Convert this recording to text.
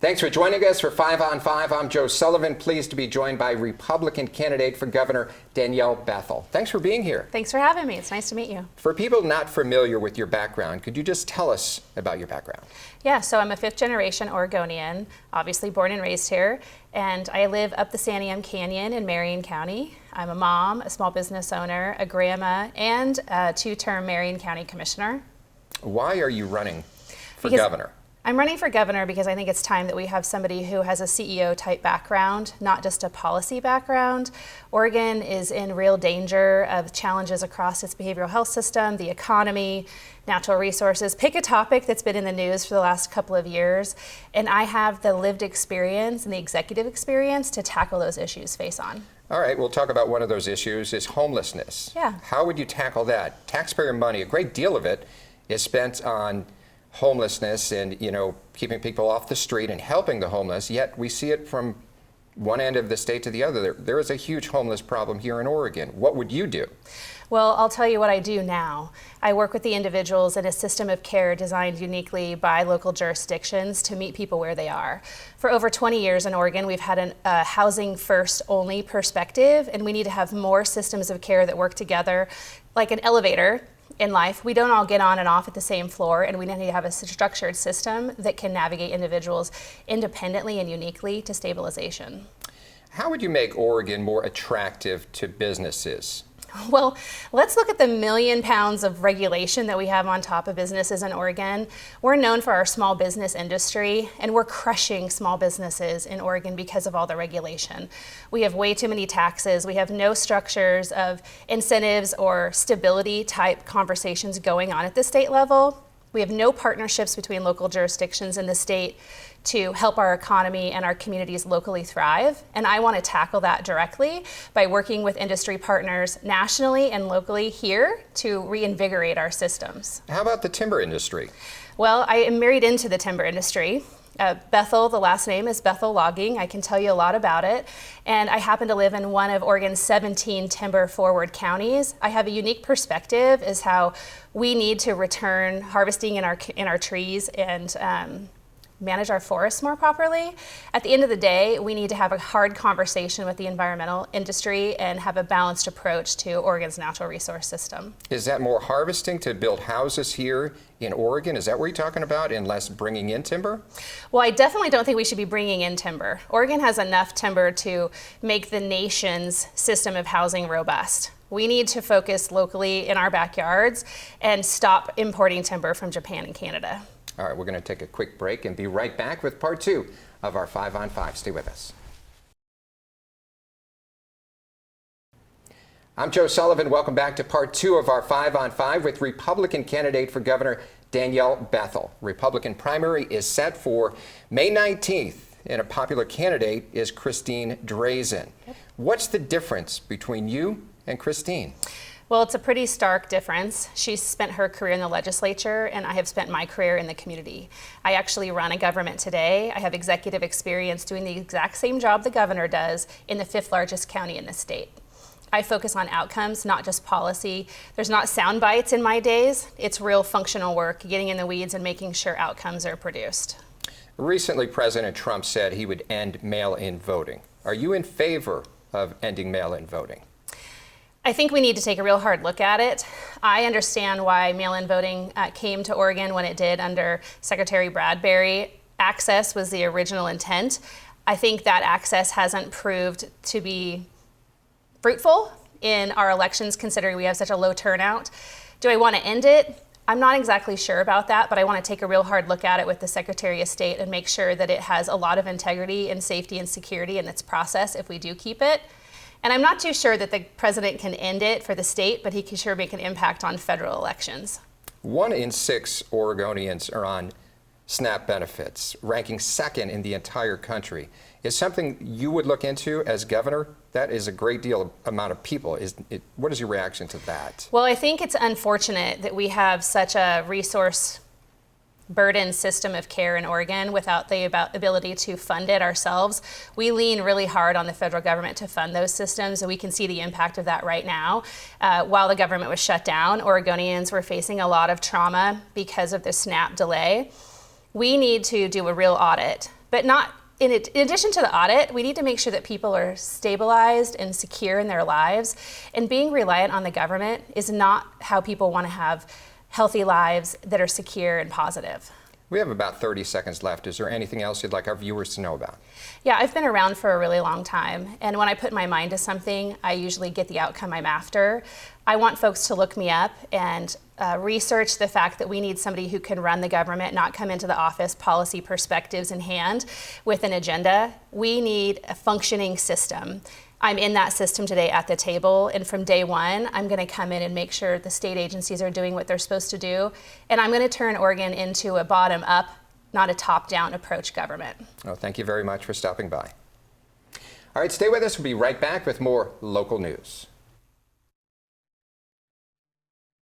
Thanks for joining us for 5 on 5. I'm Joe Sullivan, pleased to be joined by Republican candidate for governor Danielle Bethell. Thanks for being here. Thanks for having me. It's nice to meet you. For people not familiar with your background, could you just tell us about your background? Yeah, so I'm a fifth-generation Oregonian, obviously born and raised here, and I live up the Santiam Canyon in Marion County. I'm a mom, a small business owner, a grandma, and a two-term Marion County Commissioner. Why are you running for governor? I'm running for governor because I think it's time that we have somebody who has a CEO type background, not just a policy background. Oregon is in real danger of challenges across its behavioral health system, the economy, natural resources. Pick a topic that's been in the news for the last couple of years, and I have the lived experience and the executive experience to tackle those issues face on. All right, we'll talk about one of those issues is homelessness. Yeah. How would you tackle that? Taxpayer money, a great deal of it is spent on homelessness and, keeping people off the street and helping the homeless, yet we see it from one end of the state to the other. There is a huge homeless problem here in Oregon. What would you do? Well, I'll tell you what I do now. I work with the individuals in a system of care designed uniquely by local jurisdictions to meet people where they are. For over 20 years in Oregon, we've had a housing first only perspective, and we need to have more systems of care that work together like an elevator. In life, we don't all get on and off at the same floor, and we need to have a structured system that can navigate individuals independently and uniquely to stabilization. How would you make Oregon more attractive to businesses? Well, let's look at the 1 million pounds of regulation that we have on top of businesses in Oregon. We're known for our small business industry, and we're crushing small businesses in Oregon because of all the regulation. We have way too many taxes. We have no structures of incentives or stability type conversations going on at the state level. We have no partnerships between local jurisdictions in the state to help our economy and our communities locally thrive. And I want to tackle that directly by working with industry partners nationally and locally here to reinvigorate our systems. How about the timber industry? Well, I am married into the timber industry. Bethell, the last name is Bethell Logging. I can tell you a lot about it. And I happen to live in one of Oregon's 17 timber forward counties. I have a unique perspective as how we need to return harvesting in our trees and manage our forests more properly. At the end of the day, we need to have a hard conversation with the environmental industry and have a balanced approach to Oregon's natural resource system. Is that more harvesting to build houses here in Oregon? Is that what you're talking about, and less bringing in timber? Well, I definitely don't think we should be bringing in timber. Oregon has enough timber to make the nation's system of housing robust. We need to focus locally in our backyards and stop importing timber from Japan and Canada. All right, we're going to take a quick break and be right back with part 2 of our 5 on 5. Stay with us. I'm Joe Sullivan. Welcome back to part 2 of our 5 on 5 with Republican candidate for governor Danielle Bethell. Republican primary is set for May 19th, and a popular candidate is Christine Drazen. Yep. What's the difference between you and Christine? Well, it's a pretty stark difference. She's spent her career in the legislature, and I have spent my career in the community. I actually run a government today. I have executive experience doing the exact same job the governor does in the 5th largest county in the state. I focus on outcomes, not just policy. There's not sound bites in my days. It's real functional work, getting in the weeds and making sure outcomes are produced. Recently, President Trump said he would end mail-in voting. Are you in favor of ending mail-in voting? I think we need to take a real hard look at it. I understand why mail-in voting came to Oregon when it did under Secretary Bradbury. Access was the original intent. I think that access hasn't proved to be fruitful in our elections, considering we have such a low turnout. Do I want to end it? I'm not exactly sure about that, but I want to take a real hard look at it with the Secretary of State and make sure that it has a lot of integrity and safety and security in its process if we do keep it. And I'm not too sure that the president can end it for the state, but he can sure make an impact on federal elections. 1 in 6 Oregonians are on SNAP benefits, ranking 2nd in the entire country. Is something you would look into as governor? That is a great deal amount of people. What is your reaction to that? Well, I think it's unfortunate that we have such a resource burdened system of care in Oregon without the ability to fund it ourselves. We lean really hard on the federal government to fund those systems, and we can see the impact of that right now. While the government was shut down, Oregonians were facing a lot of trauma because of the SNAP delay. We need to do a real audit but not in addition to the audit, we need to make sure that people are stabilized and secure in their lives. And being reliant on the government is not how people want to have healthy lives that are secure and positive. We have about 30 seconds left. Is there anything else you'd like our viewers to know about? Yeah, I've been around for a really long time, and when I put my mind to something, I usually get the outcome I'm after. I want folks to look me up and research the fact that we need somebody who can run the government, not come into the office policy perspectives in hand with an agenda. We need a functioning system. I'm in that system today at the table, and from day one, I'm going to come in and make sure the state agencies are doing what they're supposed to do, and I'm going to turn Oregon into a bottom-up, not a top-down approach government. Well, thank you very much for stopping by. All right, stay with us. We'll be right back with more local news.